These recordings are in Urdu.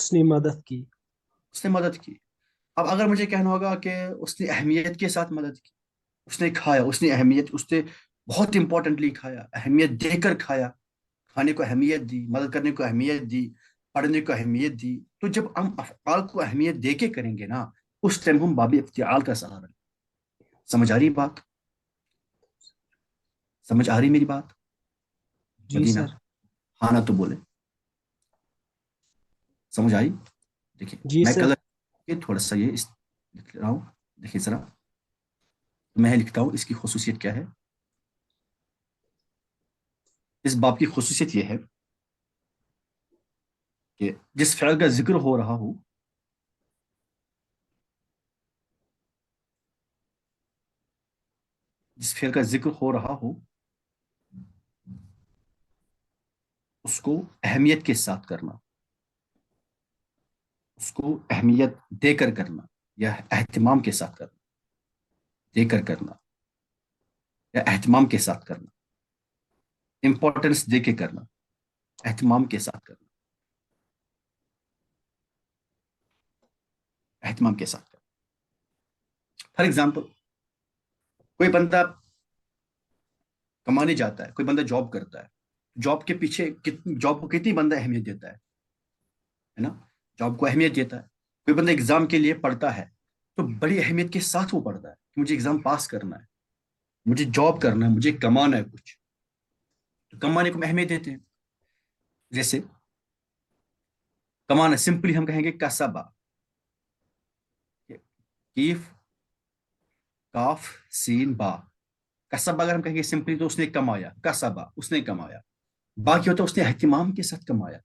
اس نے مدد کی. اس نے مدد کی. اب اگر مجھے کہنا ہوگا کہ اس نے اہمیت کے ساتھ مدد کی، اس نے کھایا، اس نے اہمیت، اس نے بہت امپورٹنٹلی کھایا، اہمیت دے کر کھایا، کھانے کو اہمیت دی، مدد کرنے کو اہمیت دی، پڑھنے کو اہمیت دی. تو جب ہم افعال کو اہمیت دے کے کریں گے نا، اس ٹائم ہم باب افتعال کا سہارا لیں. سمجھ آ رہی بات؟ سمجھ آ رہی میری بات؟ جی مدینہ سر. ہاں نہ تو بولے. سمجھ آئی؟ دیکھیے جی میں سر. کلر تھوڑا سا یہ لکھ رہا ہوں. دیکھیے ذرا، میں لکھتا ہوں اس کی خصوصیت کیا ہے. اس باب کی خصوصیت یہ ہے کہ جس فعل کا ذکر ہو رہا ہو، جس فعل کا ذکر ہو رہا ہو اس کو اہمیت کے ساتھ کرنا، اس کو اہمیت دے کر کرنا، یا اہتمام کے ساتھ کرنا. دے کر کرنا یا اہتمام کے ساتھ کرنا، امپورٹنس دے کے کرنا، اہتمام کے ساتھ کرنا، اہتمام کے ساتھ کرنا. فار ایگزامپل، کوئی بندہ کمانے جاتا ہے، کوئی بندہ جاب کرتا ہے، جاب کے پیچھے جاب کو کتنی بندہ اہمیت دیتا ہے نا؟ جاب کو اہمیت دیتا ہے. کوئی بندہ ایگزام کے لیے پڑھتا ہے تو بڑی اہمیت کے ساتھ وہ پڑھتا ہے کہ مجھے ایگزام پاس کرنا ہے، مجھے جاب کرنا ہے، مجھے کمانا ہے کچھ. تو کمانے کو ہم اہمیت دیتے ہیں. جیسے کمانا، سمپلی ہم کہیں گے کسبا، کیف کاف سین با. کسبا اگر ہم کہیں گے سمپلی تو اس نے کمایا، کسبا اس نے کمایا. باقی ہوتا ہے اس نے اہتمام کے ساتھ کمایا،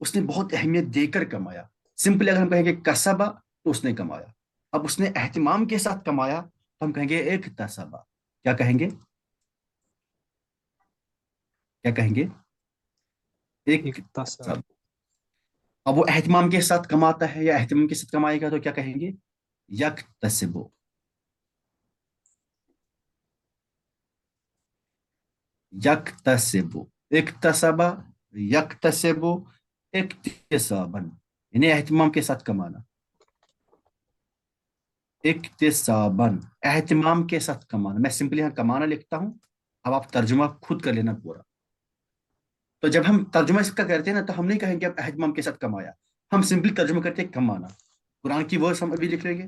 اس نے بہت اہمیت دے کر کمایا. سمپلی اگر ہم کہیں گے کسبا تو اس نے کمایا. اب اس نے اہتمام کے ساتھ کمایا تو ہم کہیں گے ایک تصبا. کیا کہیں گے؟ کیا کہیں گے؟ ایک اقتصاد. تصب. اب وہ اہتمام کے ساتھ کماتا ہے یا اہتمام کے ساتھ کمائے گا تو کیا کہیں گے؟ یک تصبو. یک تصبو، اکتسبا، یک تصبو، اکتسابن. یعنی اہتمام کے ساتھ کمانا. اکتسابن، اہتمام کے ساتھ کمانا. میں سمپلی یہاں کمانا لکھتا ہوں، اب آپ ترجمہ خود کر لینا پورا. تو جب ہم ترجمہ اس کا کرتے ہیں نا تو ہم نہیں کہیں گے اب اہتمام کے ساتھ کمایا، ہم سمپلی ترجمہ کرتے ہیں کمانا. قرآن کی ورڈز ہم ابھی لکھ لیں گے،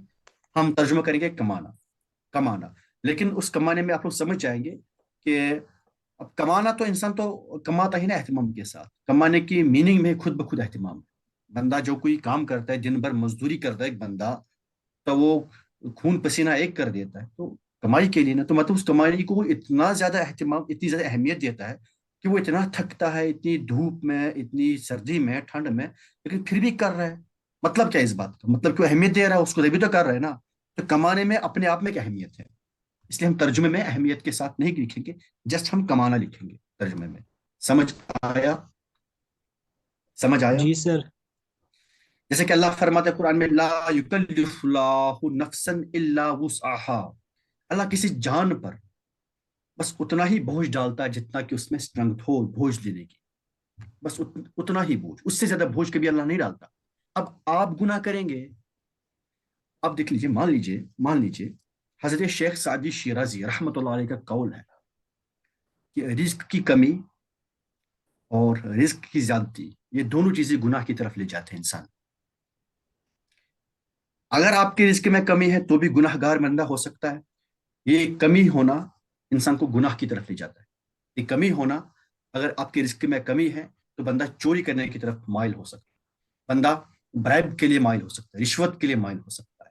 ہم ترجمہ کریں گے کمانا، کمانا. لیکن اس کمانے میں آپ لوگ سمجھ جائیں گے کہ اب کمانا تو انسان تو کماتا ہی نا اہتمام کے ساتھ. کمانے کی میننگ میں خود بخود اہتمام. بندہ جو کوئی کام کرتا ہے، دن بھر مزدوری کرتا ہے ایک بندہ، تو وہ خون پسینہ ایک کر دیتا ہے تو کمائی کے لیے نا. تو مطلب اس کمائی کو اتنا زیادہ اہتمام، اتنی زیادہ اہمیت دیتا ہے کہ وہ اتنا تھکتا ہے، اتنی دھوپ میں، اتنی سردی میں، ٹھنڈ میں، لیکن پھر بھی کر رہا ہے. مطلب کیا اس بات کا؟ مطلب کہ اہمیت دے رہا ہے اس کو، تبھی تو کر رہا ہے نا. تو کمانے میں اپنے آپ میں ایک اہمیت ہے. اس لیے ہم ترجمے میں اہمیت کے ساتھ نہیں لکھیں گے، جسٹ ہم کمانا لکھیں گے ترجمے میں. سمجھ آیا؟ سمجھ آیا؟ جی سر. جیسے کہ اللہ فرماتا ہے قرآن میں، لا یکلف اللہ نفسا الا وسعها. اللہ کسی جان پر بس اتنا ہی بوجھ ڈالتا ہے جتنا کہ اس میں اسٹرنگتھ ہو بوجھ لینے کی. بس اتنا ہی بوجھ، اس سے زیادہ بوجھ کبھی اللہ نہیں ڈالتا. اب آپ گناہ کریں گے. اب دیکھ لیجئے، مان لیجئے حضرت شیخ سعدی شیرازی رحمۃ اللہ علیہ کا قول ہے کہ رزق کی کمی اور رزق کی زیادتی، یہ دونوں چیزیں گناہ کی طرف لے جاتے ہیں انسان. اگر آپ کے رزق میں کمی ہے تو بھی گناہ گار بندہ ہو سکتا ہے. یہ کمی ہونا انسان کو گناہ کی طرف لے جاتا ہے. یہ کمی ہونا، اگر آپ کے رزق میں کمی ہے تو بندہ چوری کرنے کی طرف مائل ہو سکتا ہے، بندہ برائب کے لیے مائل ہو سکتا ہے، رشوت کے لیے مائل ہو سکتا ہے،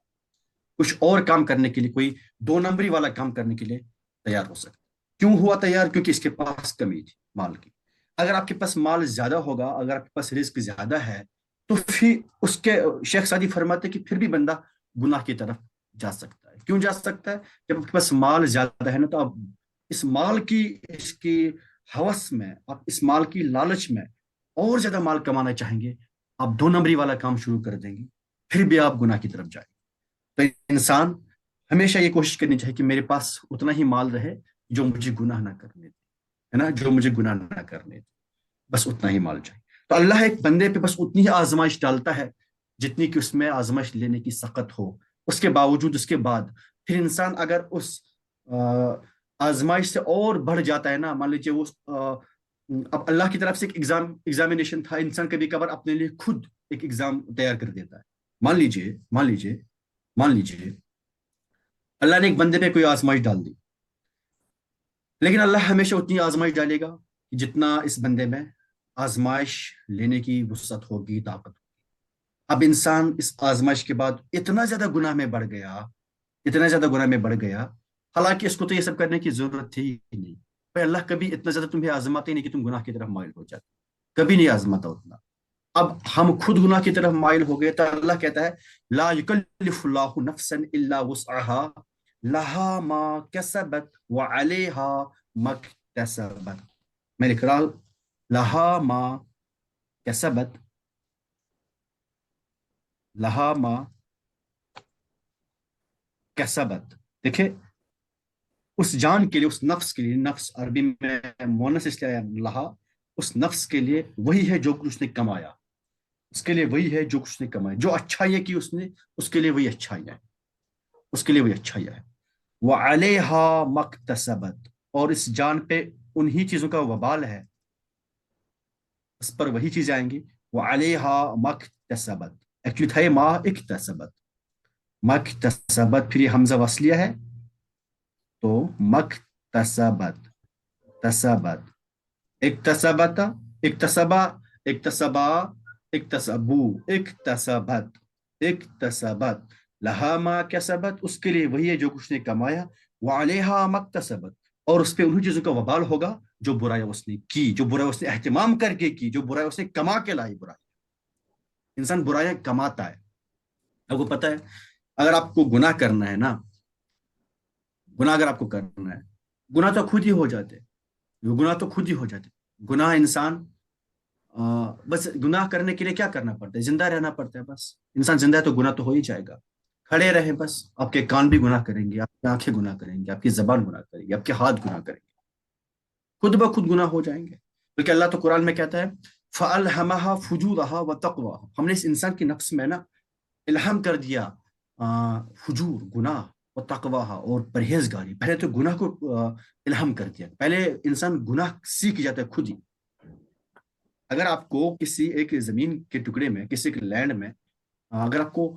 کچھ اور کام کرنے کے لیے، کوئی دو نمبری والا کام کرنے کے لیے تیار ہو سکتا ہے. کیوں ہوا تیار؟ کیونکہ اس کے پاس کمی تھی مال کی. اگر آپ کے پاس مال زیادہ ہوگا، اگر آپ کے پاس رزق زیادہ ہے تو پھر اس کے شیخ سعدی فرماتے کہ پھر بھی بندہ گناہ کی طرف جا سکتا ہے. کیوں جا سکتا ہے؟ جب آپ کے پاس مال زیادہ ہے نا تو آپ اس مال کی، اس کی ہوس میں، آپ اس مال کی لالچ میں اور زیادہ مال کمانا چاہیں گے، آپ دو نمبری والا کام شروع کر دیں گے، پھر بھی آپ گناہ کی طرف جائیں گے. تو انسان ہمیشہ یہ کوشش کرنی چاہیے کہ میرے پاس اتنا ہی مال رہے جو مجھے گناہ نہ کرنے دے، ہے نا، جو مجھے گناہ نہ کرنے دے، بس اتنا ہی مال چاہیے. تو تو اللہ ایک بندے پہ بس اتنی ہی آزمائش ڈالتا ہے جتنی کہ اس میں آزمائش لینے کی سخت ہو. اس کے باوجود اس کے بعد پھر انسان اگر اس آزمائش سے اور بڑھ جاتا ہے نا, مان لیجیے وہ اب اللہ کی طرف سے ایک ایگزامینیشن تھا, انسان کبھی کبھار اپنے لیے خود ایک ایگزام تیار کر دیتا ہے. مان لیجیے اللہ نے ایک بندے پہ کوئی آزمائش ڈال دی, لیکن اللہ ہمیشہ اتنی آزمائش ڈالے گا جتنا اس بندے میں آزمائش لینے کی وسعت ہوگی, طاقت ہوگی. اب انسان اس آزمائش کے بعد اتنا زیادہ گناہ میں بڑھ گیا, حالانکہ اس کو تو یہ سب کرنے کی ضرورت تھی ہی نہیں. اللہ کبھی اتنا زیادہ تمہیں آزماتے نہیں کہ تم گناہ کی طرف مائل ہو جاتے, کبھی نہیں آزماتا اتنا. اب ہم خود گناہ کی طرف مائل ہو گئے تو اللہ کہتا ہے لا یکلف اللہ نفسا الا وسعها لها ما کسبت وعلیہا ما اکتسبت. میں لکھ رہا ہوں لها ما کسبت لها ما کسبت. دیکھیں اس جان کے لیے, اس نفس کے لیے, نفس عربی میں مونس اس لیے لہا, اس نفس کے لیے وہی ہے جو کچھ اس نے کمایا, اس کے لیے وہی ہے جو کچھ نے کمایا, جو اچھائیاں کی اس نے, اس کے لیے وہی اچھائیاں ہے. وَعَلَيْهَا مَكْتَسَبَتْ, اور اس جان پہ انہی چیزوں کا وبال ہے, اس پر وہی چیزیں آئیں گی. وَعَلَيْهَا مَكْتَسَبَتْ, ایکچولی تھا یہ ما اکتسبت, پھر یہ حمزہ وصلیہ ہے تو مکتسبت, اکتسبت, اکتسبا, اکتسبا, اکتسبت لہا ما کسبت, اس کے لیے وہی ہے جو کچھ نے کمایا. وعلیہا مکتسبت, اور اس پہ انہی چیزوں کا وبال ہوگا جو برائی اس نے کی, جو برائی اس نے اہتمام کر کے کی, جو برائی اس نے کما کے لائی. برائی, انسان برائیاں کماتا ہے. آپ کو پتہ ہے اگر آپ کو گناہ کرنا ہے نا, گناہ تو خود ہی ہو جاتے, گناہ انسان بس گناہ کرنے کے لیے کیا کرنا پڑتا ہے, زندہ رہنا پڑتا ہے. بس انسان زندہ ہے تو گناہ تو ہو ہی جائے گا. کھڑے رہیں بس, آپ کے کان بھی گناہ کریں گے, آپ کی آنکھیں گناہ کریں گی, آپ کی زبان گناہ کریں گی, آپ کے ہاتھ گناہ کریں گے, خود بخود گناہ ہو جائیں گے. بلکہ اللہ تو قرآن میں کہتا ہے فَأَلْهَمَهَا فُجُورَهَا وَتَقْوَاهَا, ہم نے اس انسان کی نفس میں نا الہام کر دیا فجور, گناہ, و تقواہا, اور پرہیزگاری. پہلے تو گناہ کو الہام کر دیا, پہلے انسان گناہ سیکھ جاتا ہے خود ہی. اگر آپ کو کسی ایک زمین کے ٹکڑے میں, کسی ایک لینڈ میں اگر آپ کو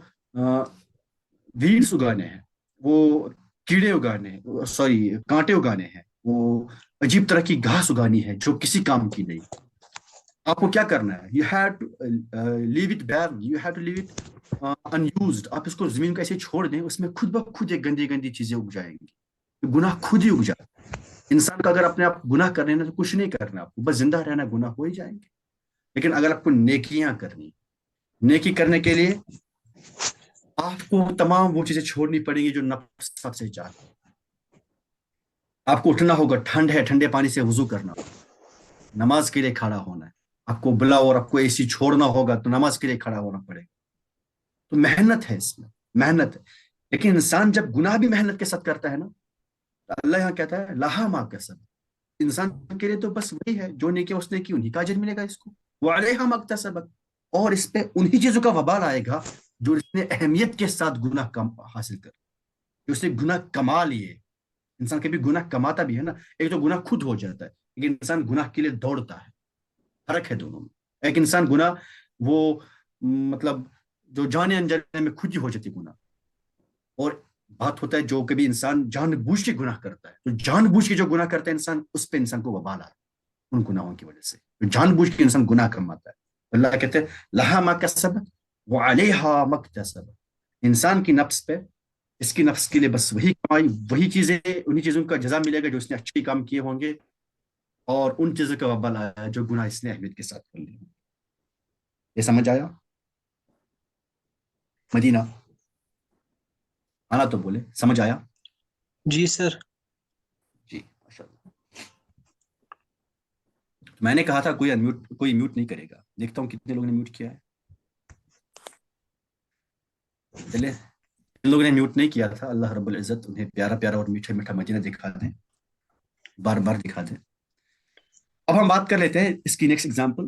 ویڈز اگانے ہیں, وہ کیڑے اگانے ہیں, کانٹے اگانے ہیں, وہ عجیب طرح کی گھاس اگانی ہے جو کسی کام کی نہیں, آپ کو کیا کرنا ہے؟ You have to leave it barren, you have to leave it unused. آپ اس کو زمین کو ایسے چھوڑ دیں, اس میں خود بخود ایک گندی چیزیں اگ جائیں گی. گناہ خود ہی اگ جائے. انسان کا اگر اپنے آپ گناہ کرنے نا تو کچھ نہیں کرنا, آپ کو بس زندہ رہنا, گناہ ہو ہی جائیں گے. لیکن اگر آپ کو نیکیاں کرنی, نیکی کرنے کے لیے آپ کو تمام وہ چیزیں چھوڑنی پڑیں گی جو نفس سب سے چاہتا ہے. آپ کو اٹھنا ہوگا, ٹھنڈ ہے, ٹھنڈے پانی سے وضو کرنا ہوگا, نماز کے لیے کھڑا ہونا ہے. آپ کو بلا اور آپ کو اے سی چھوڑنا ہوگا تو نماز کے لیے کھڑا ہونا پڑے گا. تو محنت ہے, اس میں محنت ہے. لیکن انسان جب گناہ بھی محنت کے ساتھ کرتا ہے نا, تو اللہ یہاں کہتا ہے لہا ما کسبت, انسان کے لیے تو بس وہی ہے جو نیکی اس نے کی, انہی کا اجر ملے گا اس کو. وعلیہا ما اکتسبت, اور اس پہ انہی چیزوں کا وبال آئے گا جو اس نے اہمیت کے ساتھ گناہ حاصل کر, جو اس نے گناہ کما لیے. انسان کبھی گناہ کماتا بھی ہے نا, ایک تو گناہ خود ہو جاتا ہے, لیکن انسان گناہ کے لیے دوڑتا ہے. فرق ہے دونوں میں. ایک انسان گناہ وہ مطلب جو جانے انجانے میں خود ہی ہو جاتی گناہ, اور بات ہوتا ہے جو کبھی انسان جان بوجھ کے گناہ کرتا ہے, تو جان بوجھ کے جو گناہ کرتا ہے انسان, اس پہ انسان کو وبال آتا ہے ان گناہوں کی وجہ سے, جو جان بوجھ کے انسان گناہ کماتا ہے. اللہ کہتے ہیں لہا ما کسبت وعلیہا ما اکتسبت, انسان کی نفس پہ, اس کی نفس کے لیے بس وہی کمائی, وہی چیزیں, انہی چیزوں کا جزا ملے گا جو اس نے اچھی کام کیے ہوں گے, اور ان چیزوں کا وبال آیا جو گناہ اس نے اہمیت کے ساتھ کر لیا. یہ سمجھ آیا؟ مدینہ آنا تو بولے, سمجھ آیا؟ جی سر. جی ماشاء اللہ. میں نے کہا تھا کوئی میوٹ نہیں کرے گا, دیکھتا ہوں کتنے لوگوں نے میوٹ کیا ہے. چلے جن لوگوں نے میوٹ نہیں کیا تھا, اللہ رب العزت انہیں پیارا پیارا اور میٹھا میٹھا مدینہ دکھا دیں, بار بار دکھا دیں. اب ہم بات کر لیتے ہیں اس کی نیکسٹ ایگزامپل,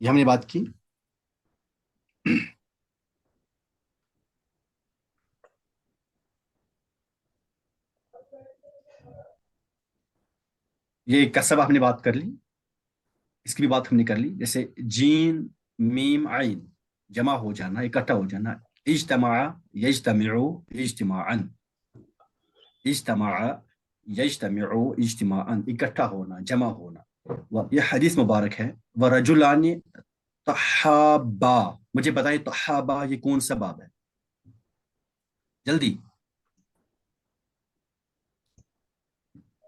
یہ ہم نے بات کی. یہ کسب ہم نے بات کر لی, اس کی بھی بات ہم نے کر لی. جیسے جین میم عین جمع ہو جانا, اکٹھا ہو جانا. اجتماع یجتمع اجتماعا, اجتماع یجتمع اجتماعا, اکٹھا ہونا, جمع ہونا. یہ حدیث مبارک ہے. ورجلان تحابا, مجھے بتائیں تحابا یہ کون سا باب ہے؟ جلدی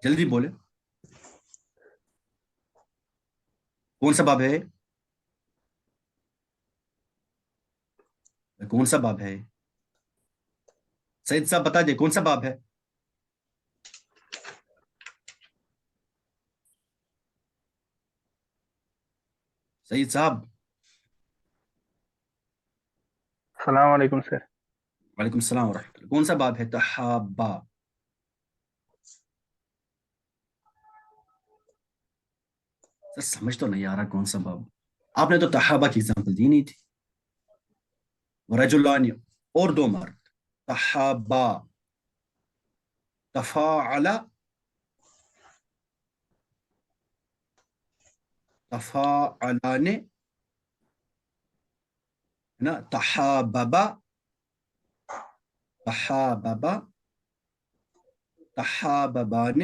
جلدی بولے, کون سا باب ہے؟ کون سا باب ہے؟ سعید صاحب بتا دے کون سا باب ہے؟ سعید صاحب. السلام علیکم سر. وعلیکم السلام ورحمۃ اللہ. کون سا باب ہے تحابا؟ سر سمجھ تو نہیں آ رہا کون سا باب. آپ نے تو تحابا کی اگزامپل دی نہیں تھی. ورجلان اور دو مرد, تحابا تفاعل تفاعلان نا, تحاببا تحاببا تحاببان.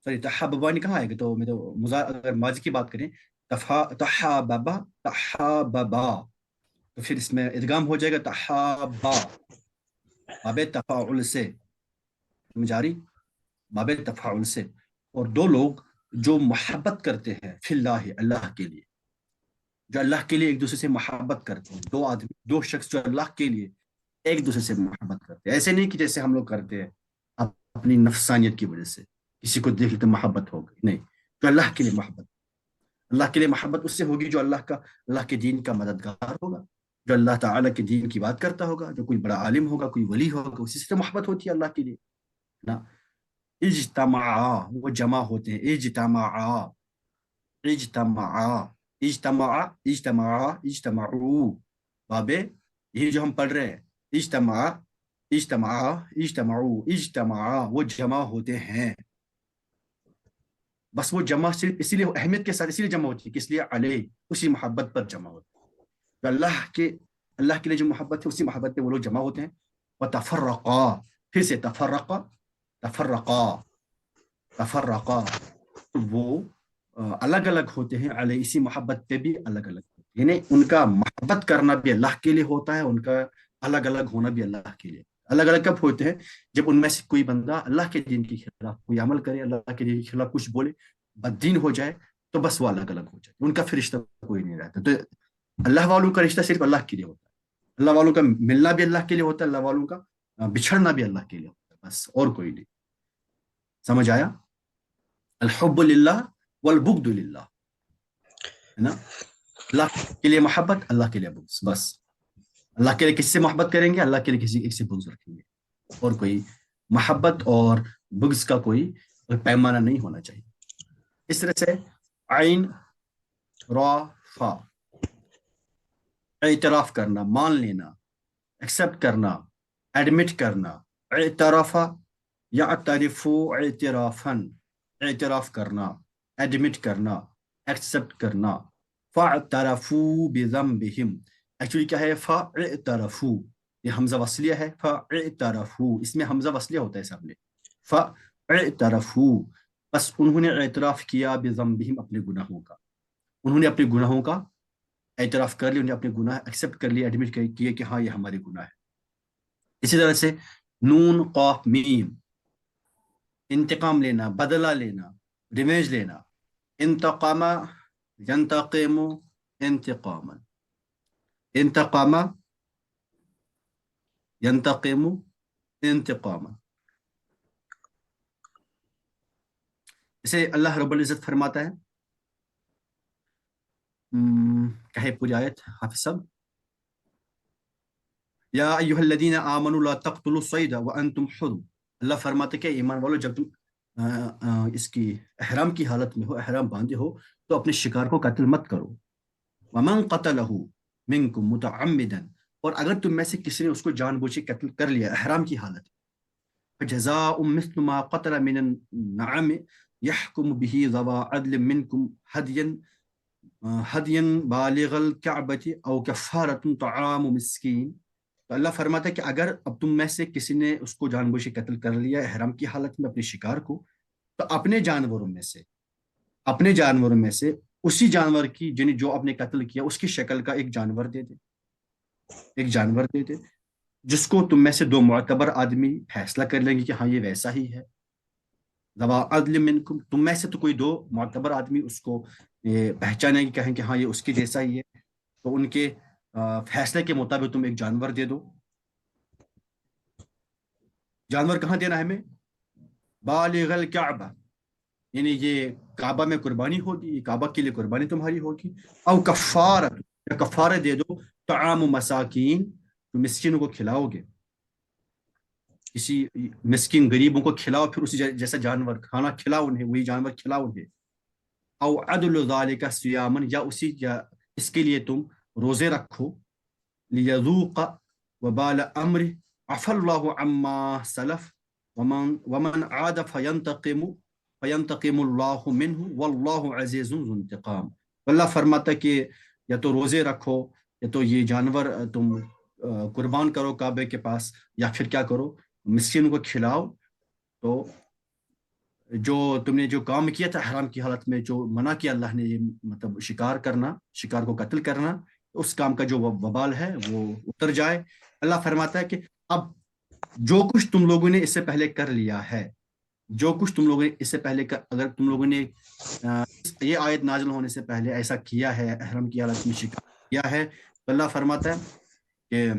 سوری تحاببان کہاں آئے گا؟ تو میں تو اگر ماضی کی بات کریں تحاببا تحاببا, تو پھر اس میں ادغام ہو جائے گا تحابا, باب تفاعل سے. سمجھ آ رہی؟ باب تفاعل سے. اور دو لوگ جو محبت کرتے ہیں فی اللہ, اللہ کے لیے, جو اللہ کے لیے ایک دوسرے سے محبت کرتے ہیں. دو آدمی, دو شخص جو اللہ کے لیے ایک دوسرے سے محبت کرتے ہیں. ایسے نہیں کہ جیسے ہم لوگ کرتے ہیں اپنی نفسانیت کی وجہ سے, کسی کو دیکھ لیتے محبت ہو گئی. نہیں, جو اللہ کے لیے محبت, اللہ کے لیے محبت اس سے ہوگی جو اللہ کے دین کا مددگار ہوگا, جو اللہ تعالیٰ کے دین کی بات کرتا ہوگا, جو کوئی بڑا عالم ہوگا, کوئی ولی ہوگا, اسی سے تو محبت ہوتی ہے اللہ کے لیے نا. اجتماعا وہ جمع ہوتے ہیں, اجتماعا اجتماعا اجتماعا اجتماعا اجتماعو. بابے یہی جو ہم پڑھ رہے ہیں, اجتماع اجتماعا اجتماعو اجتماعا, وہ جمع ہوتے ہیں. بس وہ جمع صرف اسی لیے اہمیت کے ساتھ اسی لیے جمع ہوتی ہے کہ اس لیے علیہ, اسی محبت پر جمع ہوتے ہیں. تو اللہ کے لیے جو محبت ہے اسی محبت پہ وہ لوگ جمع ہوتے ہیں. وتفرقا, پھر سے تفرقا تفرقا تفرقا, تو وہ الگ الگ ہوتے ہیں. علیہ, اسی محبت پہ بھی الگ الگ ہوتے ہیں. یعنی ان کا محبت کرنا بھی اللہ کے لیے ہوتا ہے, ان کا الگ الگ ہونا بھی اللہ کے لیے. الگ الگ کب ہوتے ہیں؟ جب ان میں سے کوئی بندہ اللہ کے دین کے خلاف کوئی عمل کرے, اللہ کے دین کے خلاف کچھ بولے, بددین ہو جائے, تو بس وہ الگ الگ ہو جائے. ان کا پھر رشتہ کوئی نہیں رہتا. تو اللہ والوں کا رشتہ صرف اللہ کے لیے ہوتا ہے. اللہ والوں کا ملنا بھی اللہ کے لیے ہوتا ہے, اللہ والوں کا بچھڑنا بھی اللہ کے لیے ہوتا ہے, بس اور کوئی نہیں. سمجھ آیا؟ الحب للہ والبغض للہ, ہے نا. اللہ کے لیے محبت, اللہ کے لیے بغض, بس. اللہ کے لیے کسی سے محبت کریں گے, اللہ کے لیے کسی ایک سے بغض رکھیں گے. اور کوئی محبت اور بغض کا کوئی پیمانہ نہیں ہونا چاہیے. اس طرح سے عین را فا, اعتراف کرنا, مان لینا, ایکسپٹ کرنا, ایڈمٹ کرنا. اعتراف یعترف اعترافا, اعتراف کرنا, ایڈمٹ کرنا, ایکسپٹ کرنا. فاعترفوا بذنبہم, ایکچولی کیا ہے؟ فاعترفوا, یہ حمزہ وصلیہ ہے. فاعترفوا, اس میں حمزہ وصلیہ ہوتا ہے سامنے. فاعترفوا, بس انہوں نے اعتراف کیا بذنبہم, اپنے گناہوں کا. انہوں نے اپنے گناہوں کا اعتراف کر لیا, انہوں نے اپنے گناہ ایکسپٹ کر لیا, ایڈمٹ کیے کہ ہاں یہ ہمارے گناہ ہے. اسی طرح سے نون قاف میم, انتقام لینا, بدلہ لینا, ریونج لینا. انتقام ینتقم انتقاما, انتقام ینتقم انتقاما. اسے اللہ رب العزت فرماتا ہے, کہے پوری آیت حافظ صاحب. یا ایھا الذین آمنوا لا تقتلوا الصید وانتم حرم. اللہ فرماتے کہ ایمان والو, جب تم اس کی احرام کی حالت میں ہو, احرام باندھے ہو, تو اپنے شکار کو قتل مت کرو. ومن قتلہ منکم متعمدا، اور اگر تم میں سے کسی نے اس کو جان بوجھ کے قتل کر لیا احرام کی حالت میں، فجزاء مثل ما قتل من النعم يحكم به ذوى عدل منكم ہدین بالغ الکعبۃ او کفارۃ طعام مسکین. تو اللہ فرماتا ہے کہ اگر اب تم میں سے کسی نے اس کو جان بوجھ کے قتل کر لیا احرام کی حالت میں اپنے شکار کو، تو اپنے جانوروں میں سے اسی جانور کی جو اپنے قتل کیا اس کی شکل کا ایک جانور دے دے جس کو تم میں سے دو معتبر آدمی فیصلہ کر لیں گے کہ ہاں یہ ویسا ہی ہے. ذوی عدل منکم، تم میں سے تو کوئی دو معتبر آدمی اس کو پہچانے کہ کہیں کہ ہاں یہ اس کے جیسا ہی ہے، تو ان کے فیصلے کے مطابق تم ایک جانور دے دو. جانور کہاں دینا ہے ہمیں؟ بالغ الکعبہ، یعنی یہ کعبہ میں قربانی ہوگی، یہ کعبہ کے لیے قربانی تمہاری ہوگی. او کفارت، یا کفارہ دے دو طعام مساکین، تو مسکینوں کو کھلاؤ گے، کسی مسکین غریبوں کو کھلاؤ، پھر اسی جیسا جانور کھانا کھلاؤ انہیں، وہی جانور کھلاؤ انہیں. او عدل ذالک صیامن، یا اس کے لیے تم روزے رکھو، لیذوق وبال امر عفى الله عما سلف ومن عاد فینتقم اللہ منہ واللہ عزیز ذو انتقام. اللہ فرماتا کہ یا تو روزے رکھو، یا تو یہ جانور تم قربان کرو کعبے کے پاس، یا پھر کیا کرو مسکینوں کو کھلاؤ. تو جو تم نے جو کام کیا تھا احرام کی حالت میں، جو منع کیا اللہ نے، یہ مطلب شکار کو قتل کرنا، اس کام کا جو وبال ہے وہ اتر جائے. اللہ فرماتا ہے کہ اب جو کچھ تم لوگوں نے اس سے پہلے کر لیا ہے، اگر تم لوگوں نے یہ آیت نازل ہونے سے پہلے ایسا کیا ہے، احرام کی حالت میں شکار کیا ہے، تو اللہ فرماتا ہے کہ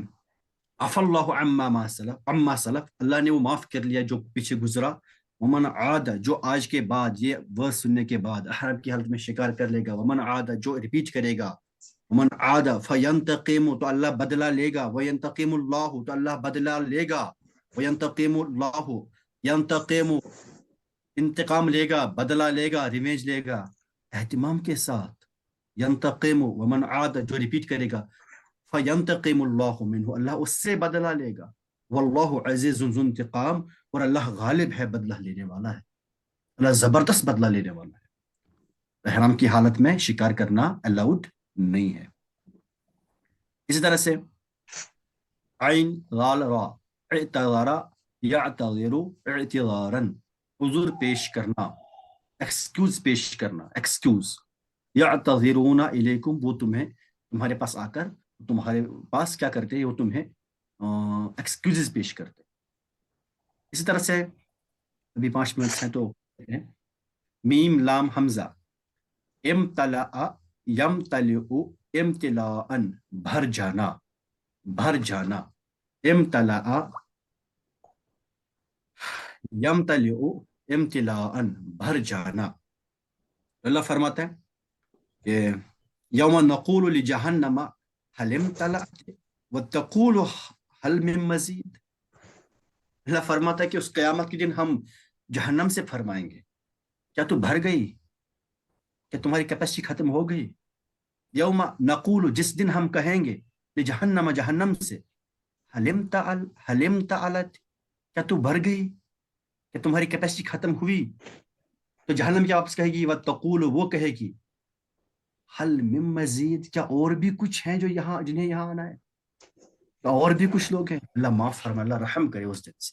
عفى اللہ عما سلف، اللہ نے وہ معاف کر لیا جو پیچھے گزرا. ومن عاد، جو آج کے بعد یہ ورڈ سننے کے بعد احرام کی حالت میں شکار کر لے گا، ومن عاد، جو ریپیٹ کرے گا، ومن عاد فینتقم، تو اللہ بدلہ لے گا، وینتقم اللہ، تو اللہ بدلہ لے گا، وینتقم اللہ، ینتقم انتقام لے گا، بدلہ لے گا، ریونج لے گا اہتمام کے ساتھ. ینتقم، ومن عاد، جو ریپیٹ کرے گا، فینتقم اللہ منہ، اللہ اس سے بدلہ لے گا، واللہ عزیز ذو انتقام، اور اللہ غالب ہے، بدلہ لینے والا ہے، اللہ زبردست بدلہ لینے والا ہے. احرام کی حالت میں شکار کرنا الاؤڈ نہیں ہے. اسی طرح سے عین غال را، اعتذر یعتذر اعتذارا، عذر پیش کرنا، ایکسکیوز پیش کرنا، ایکسکیوز. یعتذرون الیکم، وہ تمہارے پاس آ کر تمہارے پاس کیا کرتے ہیں، وہ تمہیں ایکسکیوزز پیش کرتے. اسی طرح سے ابھی 5 منٹ ہیں تو میم لام حمزہ، امتلأ یمتلئ امتلاء، بھر جانا، امتلأ یمتلئ امتلاء، بھر جانا. اللہ فرماتا ہے کہ یوم نقول لجہنم هل امتلأت وتقول هل من مزید. اللہ فرماتا ہے کہ اس قیامت کے دن ہم جہنم سے فرمائیں گے کیا تو بھر گئی، کیا تمہاری کیپیسٹی ختم ہو گئی. یوم نقول، جس دن ہم کہیں گے، جہنم سے، حل امتلأت، کیا تو بھر گئی، کیا تمہاری کیپیسٹی ختم ہوئی. تو جہنم کیا واپس کہے گی، وتقول، وہ کہے گی، حل من مزید، کیا اور بھی کچھ ہیں جو جنہیں یہاں آنا ہے، اور بھی کچھ لوگ ہیں. اللہ معاف فرمائے، اللہ رحم کرے اس دن سے.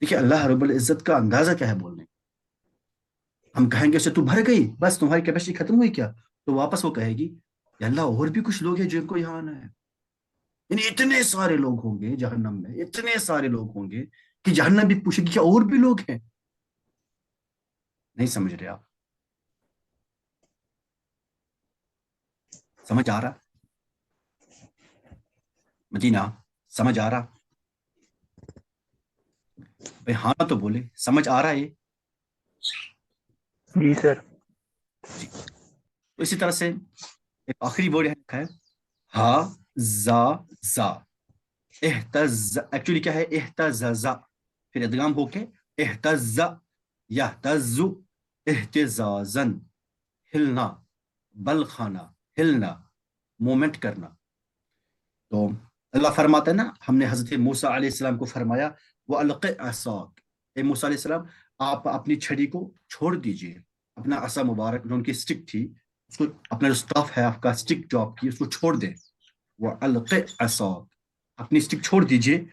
دیکھیں اللہ رب العزت کا اندازہ کیا ہے بولنے. ہم کہیں گے اسے تو بھر گئی، بس تمہاری کیپیسٹی ختم ہوئی کیا، تو واپس وہ کہے گی یا اللہ اور بھی کچھ لوگ ہیں جن کو یہاں آنا ہے. یعنی اتنے سارے لوگ ہوں گے جہنم میں، اتنے سارے لوگ ہوں گے کہ جہنم بھی پوچھے گی کیا اور بھی لوگ ہیں. نہیں سمجھ رہے آپ؟ سمجھ آ رہا مدینہ؟ سمجھ آ رہا بھائی؟ ہاں تو بولے سمجھ آ رہا ہے. جی سر. جی. تو اسی طرح سے ایک آخری ورڈ ہے ہا زا. احتز، ایکچولی کیا ہے، احتزازا، پھر ادغام ہو کے احتز یحتز احتزازن، ہلنا، بل خانہ، ہلنا، مومنٹ کرنا. تو اللہ فرماتا ہے نا, ہم نے حضرت موسیٰ علیہ السلام کو فرمایا وَأَلْقِ عَصَاكَ, اے موسیٰ علیہ السلام آپ اپنی چھڑی کو چھوڑ دیجئے, اپنا عصا مبارک جو ان کی سٹک تھی, اس کو, اپنا جو سٹاف ہے آپ کا سٹک جو آپ کی, اس کو چھوڑ دیں. وَأَلْقِ عَصَاكَ, اپنی سٹک چھوڑ دیجئے.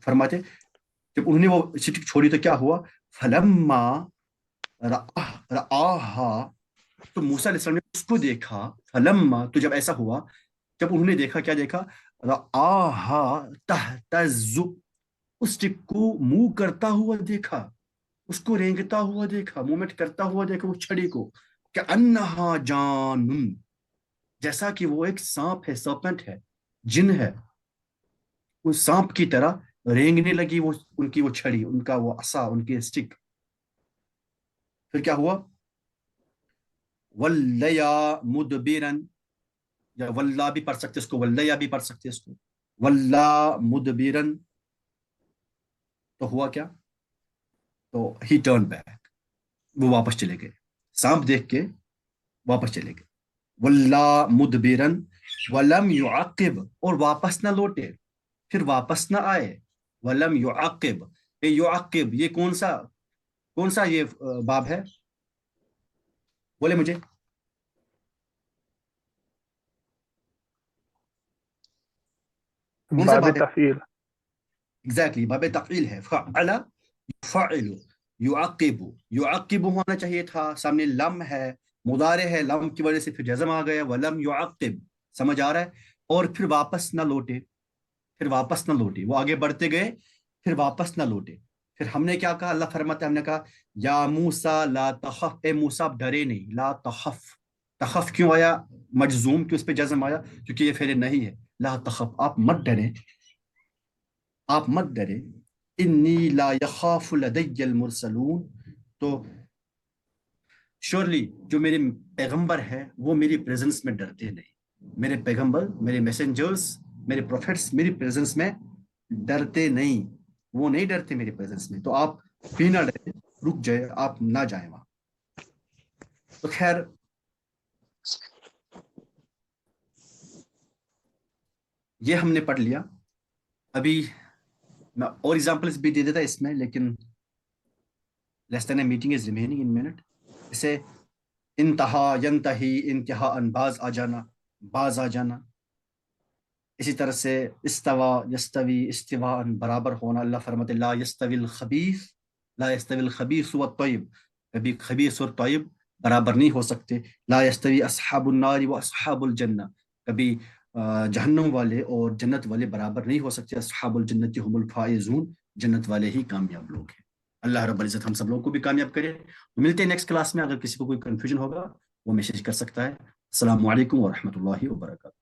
فرماتے جب انہوں نے وہ سٹک چھوڑی تو کیا ہوا, فَلَمَّا رَآهَا, تو موسیٰ علیہ السلام نے اس کو دیکھا. فَلَمَّا, تو جب ایسا ہوا, جب انہوں نے دیکھا, کیا دیکھا, رَآهَا تَهْتَزُّ, اس سٹک کو موو کرتا ہوا دیکھا, اس کو رینگتا ہوا دیکھا, موومنٹ کرتا ہوا دیکھا وہ چھڑی کو, كَأَنَّهَا جَانٌ, جیسا کہ وہ ایک سانپ ہے, سرپنٹ ہے, جن ہے, اس سانپ کی طرح رینگنے لگی وہ ان کی وہ چھڑی, ان کا وہ عصا, ان کی سٹک. پھر کیا ہوا, وَلَّيَا مُدْبِرًا, یا واللہ بھی پڑھ سکتے اس کو, وَلَّيَا بھی پڑھ سکتے اس کو, وَلَّا مُدْبِرًا. تو ہوا کیا, تو ہی ٹرن بیک, وہ واپس چلے گئے, سانپ دیکھ کے واپس چلے گئے. وَلَّا مُدْبِرًا وَلَمْ يُعَقِّبْ, اور واپس نہ لوٹے, پھر واپس نہ آئے. وَلَمْ يُعَقِّبْ, یعقب یہ کون سا یہ باب ہے, بولے مجھے. کون سا باب باب ہے؟ تفعیل. ایگزیکٹلی, باب تفعیل ہے. فعل یفعل یعقب, یعقب ہونا چاہیے تھا, سامنے لم ہے, مضارع ہے, لم کی وجہ سے پھر جزم آ گیا, ولم یعقب, سمجھ آ رہا ہے. اور پھر واپس نہ لوٹے, پھر واپس نہ لوٹے, وہ آگے بڑھتے گئے, پھر واپس نہ لوٹے. پھر ہم نے کیا کہا, اللہ فرماتا ہے, ہم نے کہا یا موسیٰ لا تخف, اے موسیٰ ڈرے نہیں, لا تخف. تخف کیوں آیا مجزوم, کیوں اس پہ جزم آیا, کیونکہ یہ فعل نہیں ہے. لا تخف, آپ مت ڈریں, آپ مت ڈریں. انی لا یخاف لدی المرسلون, تو شورلی جو میرے پیغمبر ہے وہ میری پریزنس میں ڈرتے نہیں. میرے پیغمبر, میرے میسنجرز, میرے پروفیٹس میری پریزنس میں ڈرتے نہیں, وہ نہیں ڈرتے میری پریزنس میں. تو آپ بھی نہ ڈریں, رک جائے, آپ نہ جائیں وہاں. تو خیر, یہ ہم نے پڑھ لیا. ابھی میں اور ایگزامپلس بھی دے دیتا اس میں, لیکن less than a meeting is remaining in minute. اسے انتہا, ینتہی, انتہا ان, باز آ جانا, باز آ جانا. اسی طرح سے استوا, یستوی, استواء, برابر ہونا. اللہ فرماتے لا یستوی الخبیث, لا یستوی الخبیث والطیب, کبھی خبیث اور طیب برابر نہیں ہو سکتے. لا یستوی اصحاب النار واصحاب الجنہ, کبھی جہنم والے اور جنت والے برابر نہیں ہو سکتے. اصحاب الجنت هم الفائزون, جنت والے ہی کامیاب لوگ ہیں. اللہ رب العزت ہم سب لوگوں کو بھی کامیاب کرے. ملتے ہیں نیکسٹ کلاس میں. اگر کسی کو کوئی کنفیوژن ہوگا وہ میسج کر سکتا ہے. السلام علیکم ورحمۃ اللہ وبرکاتہ.